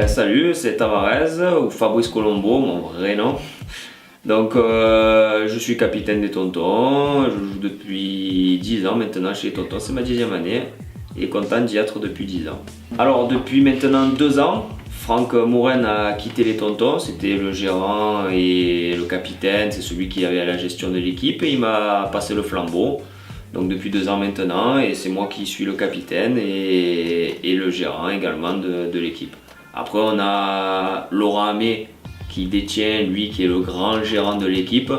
Salut, c'est Tavares ou Fabrice Colombo, mon vrai nom. Donc, je suis capitaine des Tontons, je joue depuis 10 ans maintenant chez les Tontons, c'est ma 10e année et content d'y être depuis 10 ans. Alors, depuis maintenant 2 ans, Franck Mouren a quitté les Tontons, c'était le gérant et le capitaine, c'est celui qui avait la gestion de l'équipe et il m'a passé le flambeau. Donc depuis 2 ans maintenant, et c'est moi qui suis le capitaine et le gérant également de l'équipe. Après on a Laurent Hamé qui détient, lui qui est le grand gérant de l'équipe,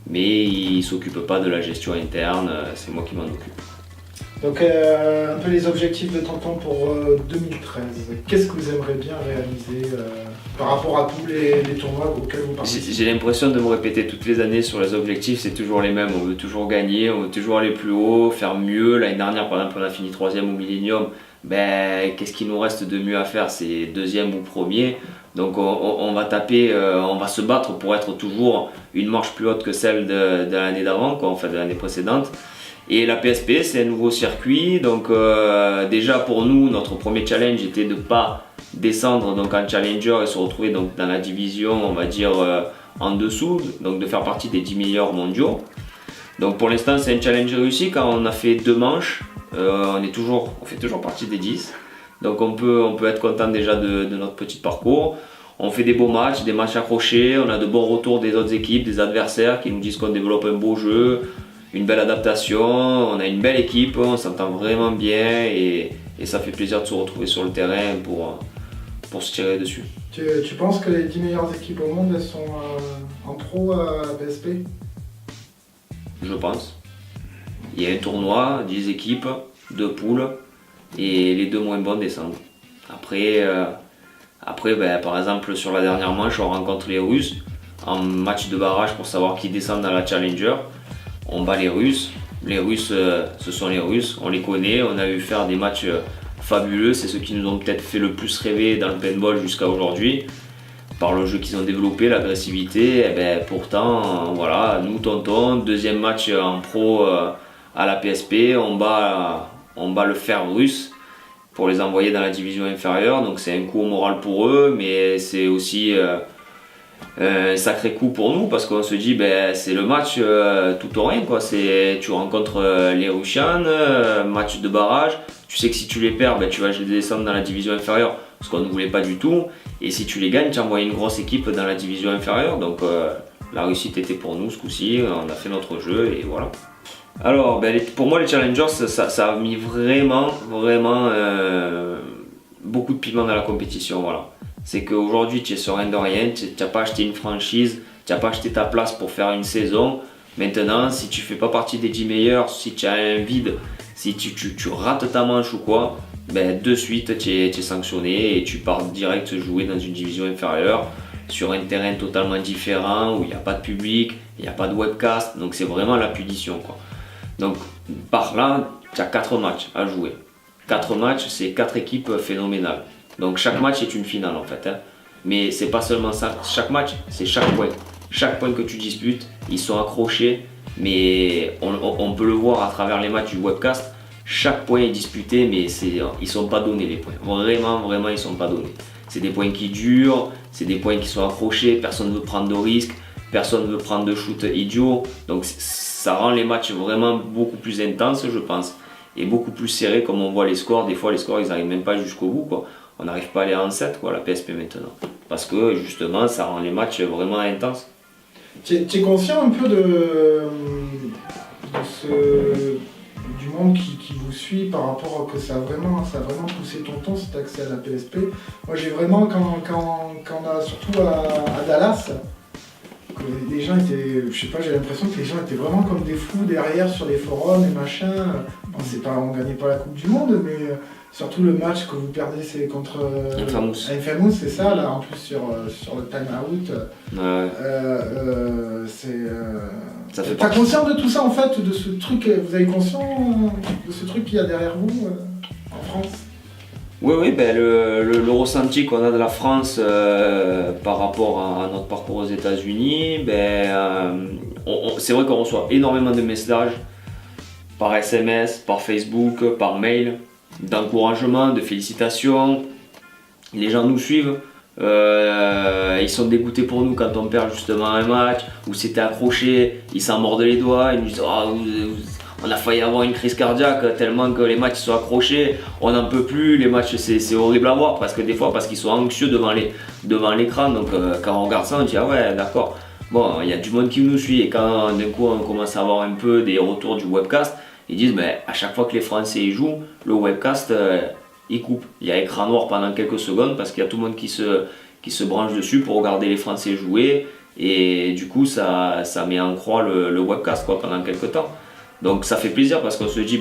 mais il ne s'occupe pas de la gestion interne, c'est moi qui m'en occupe. Donc un peu les objectifs de Tonton pour 2013. Qu'est-ce que vous aimeriez bien réaliser par rapport à tous les tournois auxquels vous participez? J'ai l'impression de me répéter toutes les années sur les objectifs, c'est toujours les mêmes. On veut toujours gagner, on veut toujours aller plus haut, faire mieux. L'année dernière par exemple on a fini 3e au Millennium. Qu'est-ce qu'il nous reste de mieux à faire? C'est 2e ou 1er. Donc on va taper, on va se battre pour être toujours une marche plus haute que celle de l'année d'avant, enfin de l'année précédente. Et la PSP c'est un nouveau circuit, donc déjà pour nous notre premier challenge était de ne pas descendre donc en challenger et se retrouver donc dans la division on va dire en dessous, donc de faire partie des 10 meilleurs mondiaux. Donc pour l'instant c'est un challenge réussi car on a fait 2 manches, on fait toujours partie des 10. Donc on peut être content déjà de notre petit parcours. On fait des beaux matchs, des matchs accrochés, on a de bons retours des autres équipes, des adversaires qui nous disent qu'on développe un beau jeu, une belle adaptation, on a une belle équipe, on s'entend vraiment bien et ça fait plaisir de se retrouver sur le terrain pour se tirer dessus. Tu penses que les 10 meilleures équipes au monde elles sont en pro à la PSP? Je pense. Il y a un tournoi, 10 équipes, 2 poules et les 2 moins bons descendent. Après par exemple sur la dernière manche on rencontre les Russes en match de barrage pour savoir qui descend dans la Challenger. On bat les Russes, ce sont les Russes, on les connaît, on a eu faire des matchs fabuleux, c'est ceux qui nous ont peut-être fait le plus rêver dans le paintball jusqu'à aujourd'hui, par le jeu qu'ils ont développé, l'agressivité, pourtant voilà, nous Tonton, 2e match en pro à la PSP, on bat le fer russe pour les envoyer dans la division inférieure, donc c'est un coup au moral pour eux, mais c'est aussi un sacré coup pour nous parce qu'on se dit c'est le match tout ou rien quoi. Tu rencontres les Russians, match de barrage, tu sais que si tu les perds tu vas les descendre dans la division inférieure, ce qu'on ne voulait pas du tout, et si tu les gagnes tu envoies une grosse équipe dans la division inférieure, donc la réussite était pour nous ce coup-ci, on a fait notre jeu et voilà. Alors pour moi les challengers ça a mis vraiment beaucoup de piment dans la compétition, voilà. C'est qu'aujourd'hui tu es sur rien de rien, tu n'as pas acheté une franchise, tu n'as pas acheté ta place pour faire une saison. Maintenant si tu fais pas partie des 10 meilleurs, si tu as un vide, si tu rates ta manche ou quoi, de suite tu es sanctionné et tu pars direct jouer dans une division inférieure sur un terrain totalement différent où il n'y a pas de public, il n'y a pas de webcast, donc c'est vraiment la punition quoi. Donc par là tu as 4 matchs à jouer. 4 matchs c'est 4 équipes phénoménales. Donc chaque match est une finale en fait, hein. Mais c'est pas seulement ça, chaque match c'est chaque point. Chaque point que tu disputes, ils sont accrochés, mais on peut le voir à travers les matchs du webcast. Chaque point est disputé, mais ils sont pas donnés les points. Vraiment ils sont pas donnés. C'est des points qui durent, c'est des points qui sont accrochés, personne ne veut prendre de risques, personne ne veut prendre de shoot idiots. Donc ça rend les matchs vraiment beaucoup plus intenses je pense. Et beaucoup plus serrés comme on voit les scores. Des fois les scores ils n'arrivent même pas jusqu'au bout quoi. On n'arrive pas à aller en 7 quoi, la PSP maintenant. Parce que justement ça rend les matchs vraiment intenses. Tu es conscient un peu du monde qui vous suit par rapport à que ça a vraiment poussé Tonton cet accès à la PSP. Moi j'ai vraiment quand on a surtout à Dallas, les gens étaient, je sais pas, j'ai l'impression que les gens étaient vraiment comme des fous derrière sur les forums et machin. Bon, on gagnait pas la Coupe du Monde, mais surtout le match que vous perdez c'est contre Infamous, c'est ça là, en plus sur le time out. T'as conscience de tout ça en fait, de ce truc, vous avez conscience de ce truc qu'il y a derrière vous en France? Oui, le ressenti qu'on a de la France par rapport à notre parcours aux États-Unis, c'est vrai qu'on reçoit énormément de messages par SMS, par Facebook, par mail, d'encouragement, de félicitations. les gens nous suivent. Ils sont dégoûtés pour nous quand on perd justement un match où c'était accroché, ils s'en mordent les doigts, ils nous disent on a failli avoir une crise cardiaque tellement que les matchs sont accrochés, on n'en peut plus, les matchs c'est horrible à voir parce qu'ils sont anxieux devant l'écran, donc quand on regarde ça on dit ah ouais d'accord, bon il y a du monde qui nous suit, et quand d'un coup on commence à avoir un peu des retours du webcast, ils disent à chaque fois que les Français y jouent, le webcast il coupe. Il y a écran noir pendant quelques secondes parce qu'il y a tout le monde qui se branche dessus pour regarder les Français jouer, et du coup ça met en croix le webcast pendant quelques temps. Donc ça fait plaisir parce qu'on se dit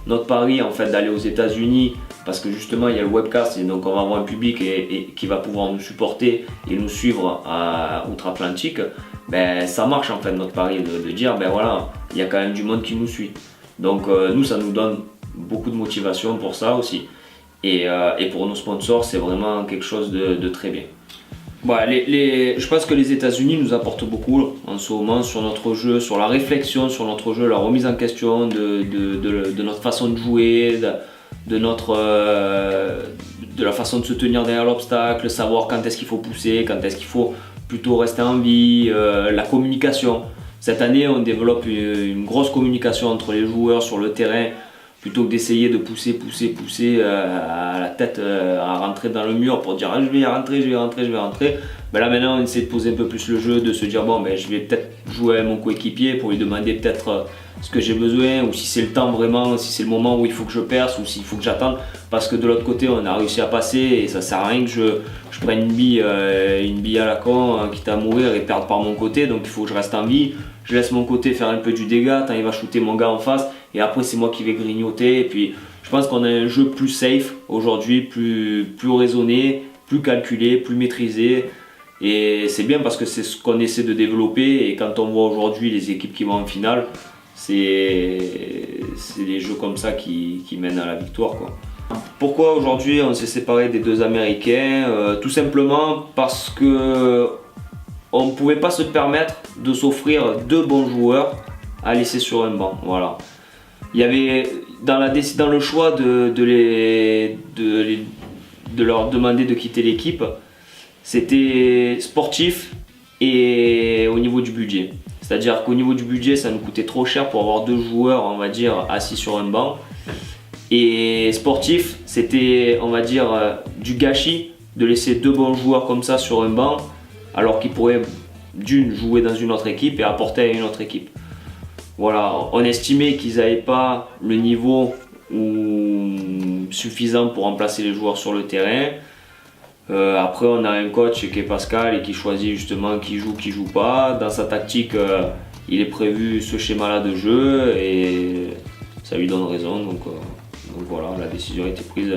notre pari en fait d'aller aux États-Unis, parce que justement il y a le webcast et donc on va avoir un public et qui va pouvoir nous supporter et nous suivre outre-Atlantique, ça marche en fait notre pari de dire voilà, il y a quand même du monde qui nous suit. Donc nous ça nous donne beaucoup de motivation pour ça aussi. Et pour nos sponsors, c'est vraiment quelque chose de très bien. Je pense que les États-Unis nous apportent beaucoup en ce moment sur notre jeu, sur la réflexion sur notre jeu, la remise en question de notre façon de jouer, de la façon de se tenir derrière l'obstacle, savoir quand est-ce qu'il faut pousser, quand est-ce qu'il faut plutôt rester en vie, la communication. Cette année, on développe une grosse communication entre les joueurs sur le terrain. Plutôt que d'essayer de pousser à la tête, à rentrer dans le mur pour dire je vais rentrer. Là maintenant on essaie de poser un peu plus le jeu, de se dire je vais peut-être jouer avec mon coéquipier pour lui demander peut-être ce que j'ai besoin, ou si c'est le temps vraiment, si c'est le moment où il faut que je perce ou s'il faut que j'attende, parce que de l'autre côté on a réussi à passer et ça sert à rien que je prenne une bille à la con, quitte à mourir et perdre par mon côté, donc il faut que je reste en vie. Je laisse mon côté faire un peu du dégât, tant il va shooter mon gars en face, et après c'est moi qui vais grignoter. Et puis je pense qu'on a un jeu plus safe aujourd'hui, plus raisonné, plus calculé, plus maîtrisé. Et c'est bien parce que c'est ce qu'on essaie de développer, et quand on voit aujourd'hui les équipes qui vont en finale, c'est des jeux comme ça qui mènent à la victoire, Pourquoi aujourd'hui on s'est séparé des deux Américains? Tout simplement parce que on ne pouvait pas se permettre de s'offrir deux bons joueurs à laisser sur un banc. Voilà. Il y avait dans le choix de leur demander de quitter l'équipe, c'était sportif et au niveau du budget. C'est-à-dire qu'au niveau du budget, ça nous coûtait trop cher pour avoir deux joueurs, on va dire, assis sur un banc. Et sportif, c'était, on va dire, du gâchis de laisser deux bons joueurs comme ça sur un banc, alors qu'ils pourraient jouer dans une autre équipe et apporter à une autre équipe. Voilà, on estimait qu'ils n'avaient pas le niveau suffisant pour remplacer les joueurs sur le terrain. Après on a un coach qui est Pascal et qui choisit justement qui joue pas. Dans sa tactique, il est prévu ce schéma-là de jeu et ça lui donne raison. Donc voilà, la décision a été prise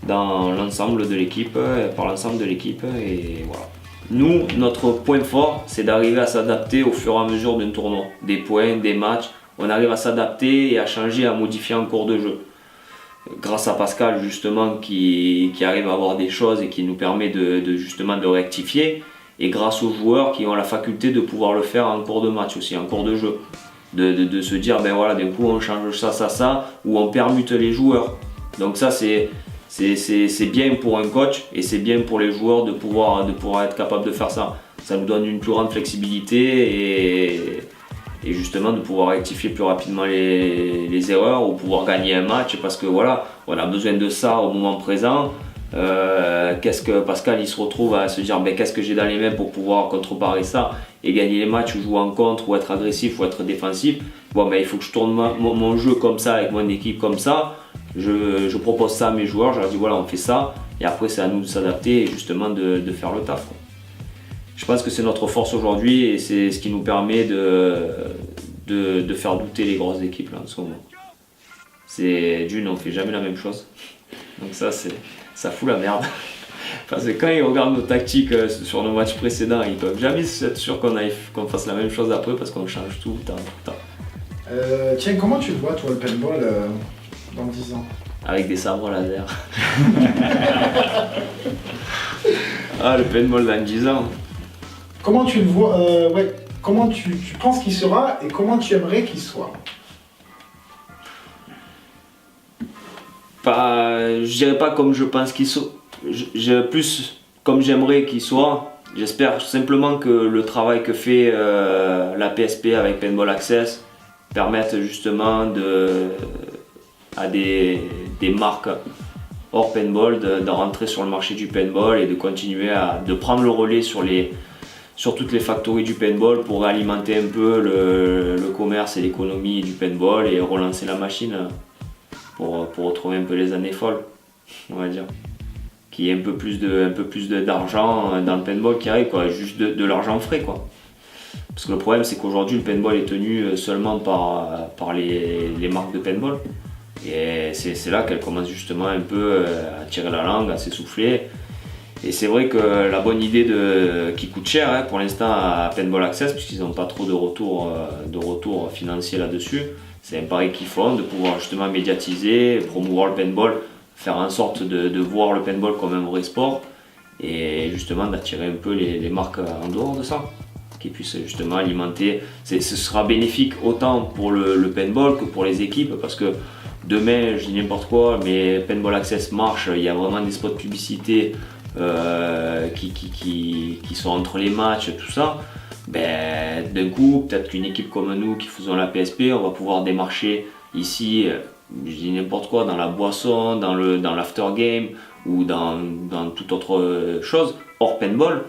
dans l'ensemble de l'équipe, par l'ensemble de l'équipe, et voilà. Nous, notre point fort, c'est d'arriver à s'adapter au fur et à mesure d'un tournoi, des points, des matchs. On arrive à s'adapter et à changer, à modifier en cours de jeu. Grâce à Pascal justement qui arrive à avoir des choses et qui nous permet justement de rectifier, et grâce aux joueurs qui ont la faculté de pouvoir le faire en cours de match aussi, en cours de jeu. De se dire voilà, d'un coup on change ça, ou on permute les joueurs. Donc ça c'est bien pour un coach et c'est bien pour les joueurs de pouvoir être capable de faire ça. Ça nous donne une plus grande flexibilité et justement de pouvoir rectifier plus rapidement les erreurs, ou pouvoir gagner un match, parce que voilà, on a besoin de ça au moment présent. Qu'est-ce que Pascal il se retrouve à se dire qu'est-ce que j'ai dans les mains pour pouvoir contrebarrer ça et gagner les matchs, ou jouer en contre, ou être agressif, ou être défensif. Il faut que je tourne mon jeu comme ça, avec mon équipe comme ça. Je propose ça à mes joueurs, je leur dis voilà, on fait ça, et après c'est à nous de s'adapter et justement de faire le taf. Je pense que c'est notre force aujourd'hui et c'est ce qui nous permet de faire douter les grosses équipes là en ce moment. On fait jamais la même chose. Donc ça fout la merde. Parce que quand ils regardent nos tactiques sur nos matchs précédents, ils peuvent jamais être sûrs qu'on fasse la même chose après, parce qu'on change tout le temps. Tiens, comment tu le vois toi le paintball dans 10 ans? Avec des sabres laser. Le paintball dans 10 ans. Comment tu le vois, comment tu penses qu'il sera et comment tu aimerais qu'il soit? Je dirais pas comme je pense qu'il sera. plus comme j'aimerais qu'il soit. J'espère simplement que le travail que fait la PSP avec Paintball Access permette justement à des marques hors paintball de rentrer sur le marché du paintball et de continuer de prendre le relais sur toutes les factories du paintball pour alimenter un peu le commerce et l'économie du paintball et relancer la machine pour retrouver un peu les années folles, on va dire. Qu'il y ait un peu plus d'argent dans le paintball qui arrive, quoi, juste de l'argent frais, quoi. Parce que le problème c'est qu'aujourd'hui le paintball est tenu seulement par les marques de paintball. Et c'est là qu'elle commence justement un peu à tirer la langue, à s'essouffler. Et c'est vrai que la bonne idée qui coûte cher pour l'instant à Paintball Access, puisqu'ils n'ont pas trop de retour financier là-dessus, c'est un pari qu'ils font de pouvoir justement médiatiser, promouvoir le paintball, faire en sorte de voir le paintball comme un vrai sport et justement d'attirer un peu les marques en dehors de ça, qui puissent justement alimenter. Ce sera bénéfique autant pour le paintball que pour les équipes, parce que demain, je dis n'importe quoi, mais Paintball Access marche, il y a vraiment des spots de publicité qui sont entre les matchs, tout ça. Ben, d'un coup, peut-être qu'une équipe comme nous qui faisons la PSP, on va pouvoir démarcher ici, je dis n'importe quoi, dans la boisson, dans l'after game ou dans toute autre chose, hors paintball,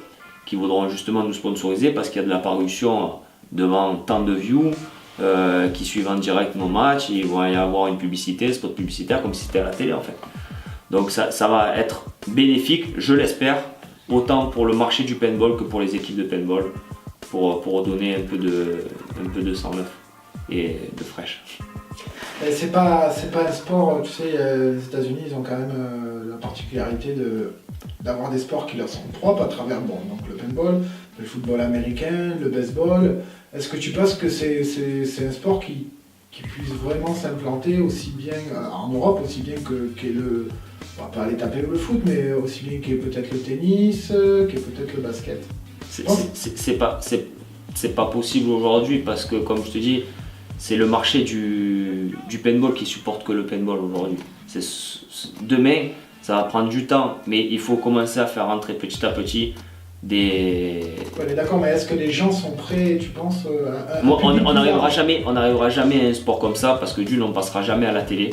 qui voudront justement nous sponsoriser parce qu'il y a de la parution devant tant de views. Qui suivent en direct nos matchs, il va y avoir une publicité, spot publicitaire comme si c'était à la télé en fait. Donc ça va être bénéfique, je l'espère, autant pour le marché du paintball que pour les équipes de paintball, pour redonner un peu de sang neuf et de fraîche. C'est pas un sport, tu sais, les États-Unis ils ont quand même la particularité d'avoir des sports qui leur sont propres à travers donc le paintball, le football américain, le baseball. Est-ce que tu penses que c'est un sport qui puisse vraiment s'implanter aussi bien en Europe, aussi bien qu'est le, on va pas aller taper le foot, mais aussi bien qu'est peut-être le tennis, qu'est peut-être le basket? C'est pas possible aujourd'hui parce que, comme je te dis, c'est le marché du paintball qui supporte que le paintball aujourd'hui. Demain, ça va prendre du temps, mais il faut commencer à faire rentrer petit à petit Ouais, mais d'accord, mais est-ce que les gens sont prêts, tu penses on n'arrivera jamais à un sport comme ça parce que d'une, on passera jamais à la télé.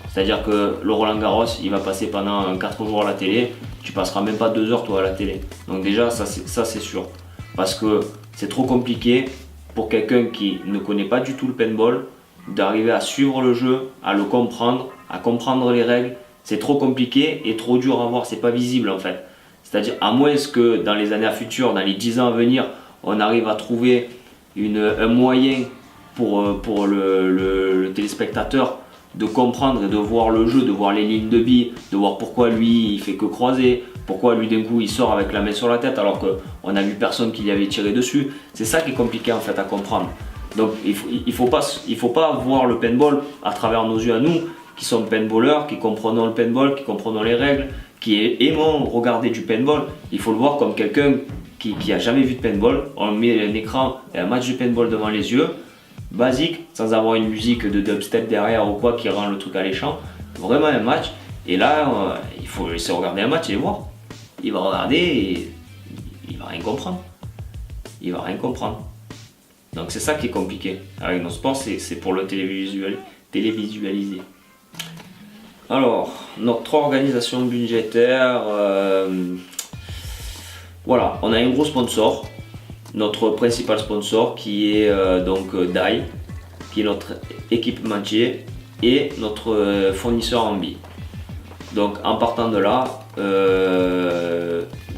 C'est-à-dire que le Roland Garros, il va passer pendant 4 jours à la télé, tu passeras même pas 2 heures toi à la télé. Donc déjà, ça c'est sûr. Parce que c'est trop compliqué pour quelqu'un qui ne connaît pas du tout le paintball d'arriver à suivre le jeu, à le comprendre, à comprendre les règles. C'est trop compliqué et trop dur à voir, c'est pas visible en fait. C'est-à-dire à moins que dans les années futures, dans les 10 ans à venir, on arrive à trouver un moyen pour le téléspectateur de comprendre et de voir le jeu, de voir les lignes de billes, de voir pourquoi lui il fait que croiser, pourquoi lui d'un coup il sort avec la main sur la tête alors qu'on a vu personne qui lui avait tiré dessus. C'est ça qui est compliqué en fait à comprendre. Donc il faut pas voir le paintball à travers nos yeux à nous, qui sommes paintballeurs, qui comprenons le paintball, qui comprenons les règles, qui aimons regarder du paintball. Il faut le voir comme quelqu'un qui a jamais vu de paintball. On met un écran et un match de paintball devant les yeux, basique, sans avoir une musique de dubstep derrière ou quoi qui rend le truc alléchant. Vraiment un match. Et là, il faut laisser regarder un match et voir. Il va regarder et il va rien comprendre. Il va rien comprendre. Donc c'est ça qui est compliqué avec nos sports, c'est pour le télévisualiser. Alors, notre organisation budgétaire, voilà, on a un gros sponsor, notre principal sponsor qui est donc DAI, qui est notre équipementier et notre fournisseur en billes. Donc en partant de là,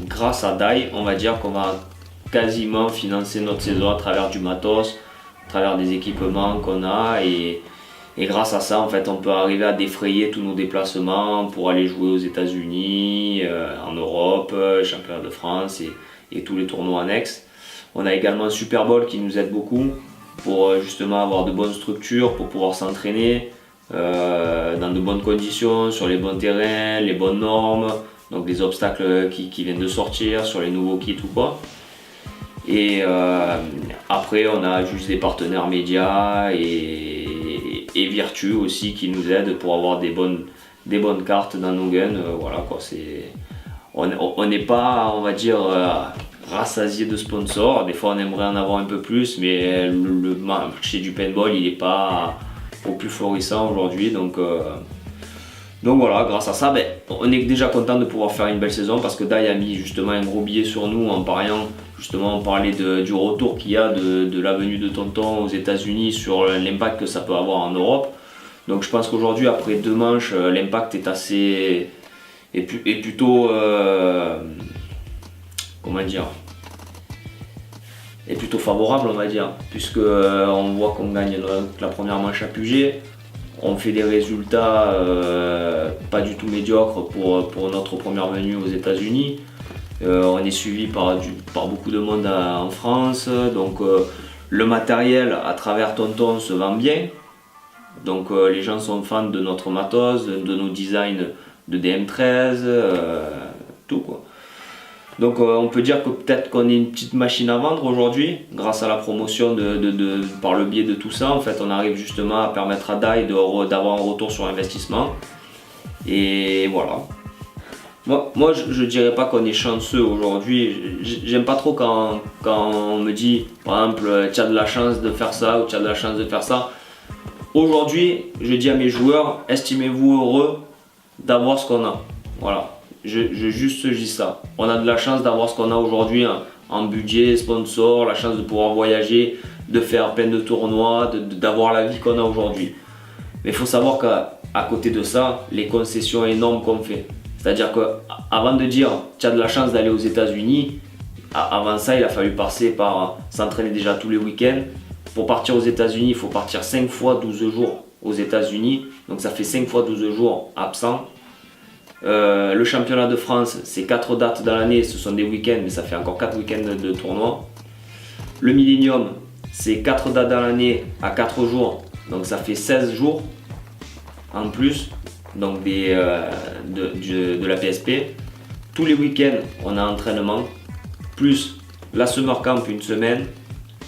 grâce à DAI, on va dire qu'on va quasiment financer notre saison à travers du matos, à travers des équipements qu'on a et grâce à ça, en fait, on peut arriver à défrayer tous nos déplacements pour aller jouer aux États-Unis, en Europe, championnat de France et tous les tournois annexes. On a également un Super Bowl qui nous aide beaucoup pour justement avoir de bonnes structures, pour pouvoir s'entraîner dans de bonnes conditions, sur les bons terrains, les bonnes normes, donc les obstacles qui viennent de sortir, sur les nouveaux kits ou quoi. Et après, on a juste des partenaires médias et Virtu aussi qui nous aident pour avoir des bonnes des bonnes cartes dans nos gains. Voilà quoi, on n'est pas, on va dire, rassasié de sponsors. Des fois on aimerait en avoir un peu plus, mais le marché du paintball il n'est pas au plus florissant aujourd'hui. Donc voilà, grâce à ça, on est déjà content de pouvoir faire une belle saison parce que Dai a mis justement un gros billet sur nous en pariant. Justement, on parlait du retour qu'il y a de la venue de Tonton aux États-Unis sur l'impact que ça peut avoir en Europe. Donc je pense qu'aujourd'hui, après 2 manches, l'impact est plutôt comment dire, est plutôt favorable, on va dire, puisque on voit qu'on gagne la première manche à Puget. On fait des résultats pas du tout médiocres pour notre première venue aux États-Unis. On est suivi par beaucoup de monde en France. Donc le matériel à travers Tonton se vend bien. Donc les gens sont fans de notre matos, de nos designs de DM13, tout quoi. Donc on peut dire que peut-être qu'on est une petite machine à vendre aujourd'hui, grâce à la promotion par le biais de tout ça. En fait, on arrive justement à permettre à Dai d'avoir un retour sur investissement. Et voilà. Moi je dirais pas qu'on est chanceux aujourd'hui. J'aime pas trop quand on me dit, par exemple, tu as de la chance de faire ça ou tu as de la chance de faire ça. Aujourd'hui, je dis à mes joueurs, estimez-vous heureux d'avoir ce qu'on a. Voilà. Je dis ça. On a de la chance d'avoir ce qu'on a aujourd'hui en budget, sponsor, la chance de pouvoir voyager, de faire plein de tournois, d'avoir la vie qu'on a aujourd'hui. Mais il faut savoir qu'à côté de ça, les concessions énormes qu'on fait. C'est-à-dire qu'avant de dire tu as de la chance d'aller aux États-Unis, avant ça, il a fallu passer par s'entraîner déjà tous les week-ends. Pour partir aux États-Unis, il faut partir 5 fois 12 jours aux États-Unis. Donc ça fait 5 fois 12 jours absent. Le championnat de France, c'est 4 dates dans l'année, ce sont des week-ends, mais ça fait encore 4 week-ends de tournoi. Le Millennium, c'est 4 dates dans l'année à 4 jours, donc ça fait 16 jours en plus donc de la PSP. Tous les week-ends, on a entraînement, plus la Summer Camp une semaine,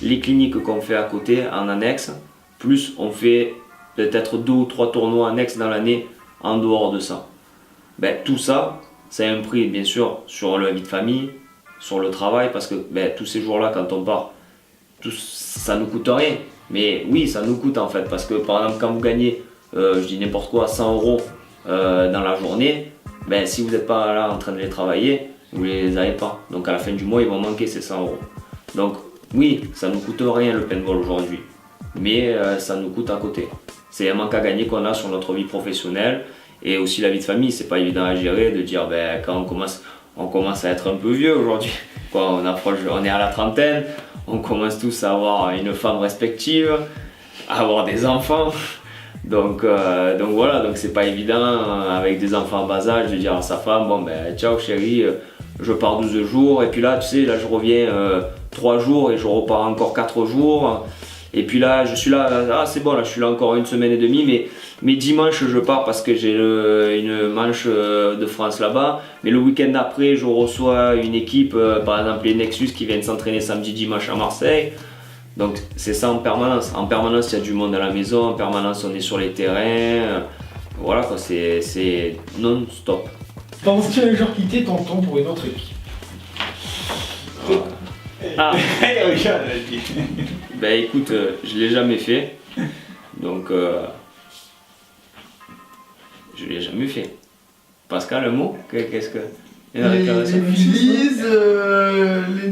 les cliniques qu'on fait à côté en annexe, plus on fait peut-être 2 ou 3 tournois annexes dans l'année en dehors de ça. Tout ça, c'est un prix bien sûr sur la vie de famille, sur le travail, parce que tous ces jours-là, quand on part, ça ne nous coûte rien. Mais oui, ça nous coûte en fait, parce que par exemple, quand vous gagnez, je dis n'importe quoi, 100 € dans la journée, si vous n'êtes pas là en train de les travailler, vous ne les avez pas. Donc à la fin du mois, ils vont manquer ces 100 €. Donc oui, ça ne nous coûte rien le paintball aujourd'hui, mais ça nous coûte à côté. C'est un manque à gagner qu'on a sur notre vie professionnelle. Et aussi la vie de famille, c'est pas évident à gérer de dire quand on commence à être un peu vieux aujourd'hui. On est à la trentaine, on commence tous à avoir une femme respective, à avoir des enfants. Donc voilà, donc c'est pas évident avec des enfants en bas âge de dire à sa femme ciao chérie, je pars 12 jours et puis là tu sais là je reviens 3 jours et je repars encore 4 jours. Et puis là, je suis là, c'est bon, là, je suis là encore 1 semaine et demie, mais dimanche, je pars parce que j'ai une manche de France là-bas. Mais le week-end d'après, je reçois une équipe, par exemple les Nexus, qui viennent s'entraîner samedi, dimanche à Marseille. Donc c'est ça en permanence. En permanence, il y a du monde à la maison, en permanence, on est sur les terrains. Voilà, quoi, c'est non-stop. Penses-tu un jour quitter Tonton pour une autre équipe? Regarde, écoute, je l'ai jamais fait, donc je l'ai jamais fait. Pascal, un mot? Qu'est-ce que... Les Phillies,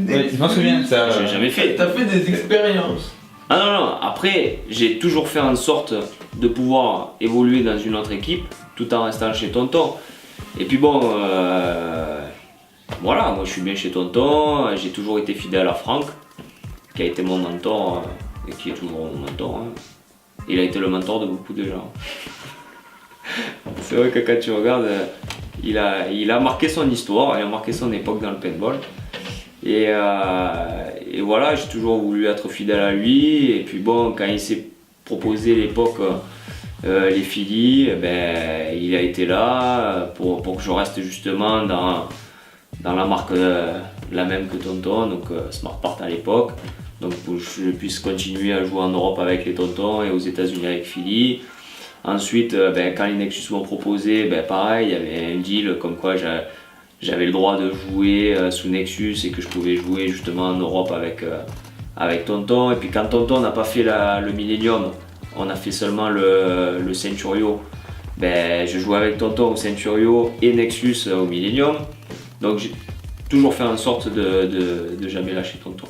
les... Je m'en souviens de ça. Je l'ai jamais fait. T'as fait des expériences. Ah non, après, j'ai toujours fait en sorte de pouvoir évoluer dans une autre équipe, tout en restant chez Tonton. Et puis bon... Voilà, moi je suis bien chez Tonton, j'ai toujours été fidèle à Franck, qui a été mon mentor et qui est toujours mon mentor. Il a été le mentor de beaucoup de gens. C'est vrai que quand tu regardes, il a marqué son histoire, il a marqué son époque dans le paintball. Et voilà, j'ai toujours voulu être fidèle à lui. Et puis bon, quand il s'est proposé l'époque les Phillies, il a été là pour que je reste justement dans la marque la même que Tonton, donc Smart Part à l'époque, donc pour que je puisse continuer à jouer en Europe avec les Tontons et aux États-Unis avec Philly. Ensuite, quand les Nexus m'ont proposé, pareil, il y avait un deal comme quoi j'avais le droit de jouer sous Nexus et que je pouvais jouer justement en Europe avec Tonton. Et puis quand Tonton n'a pas fait le Millennium, on a fait seulement le Centurio. Je jouais avec Tonton au Centurio et Nexus au Millennium. Donc j'ai toujours fait en sorte de jamais lâcher Tonton.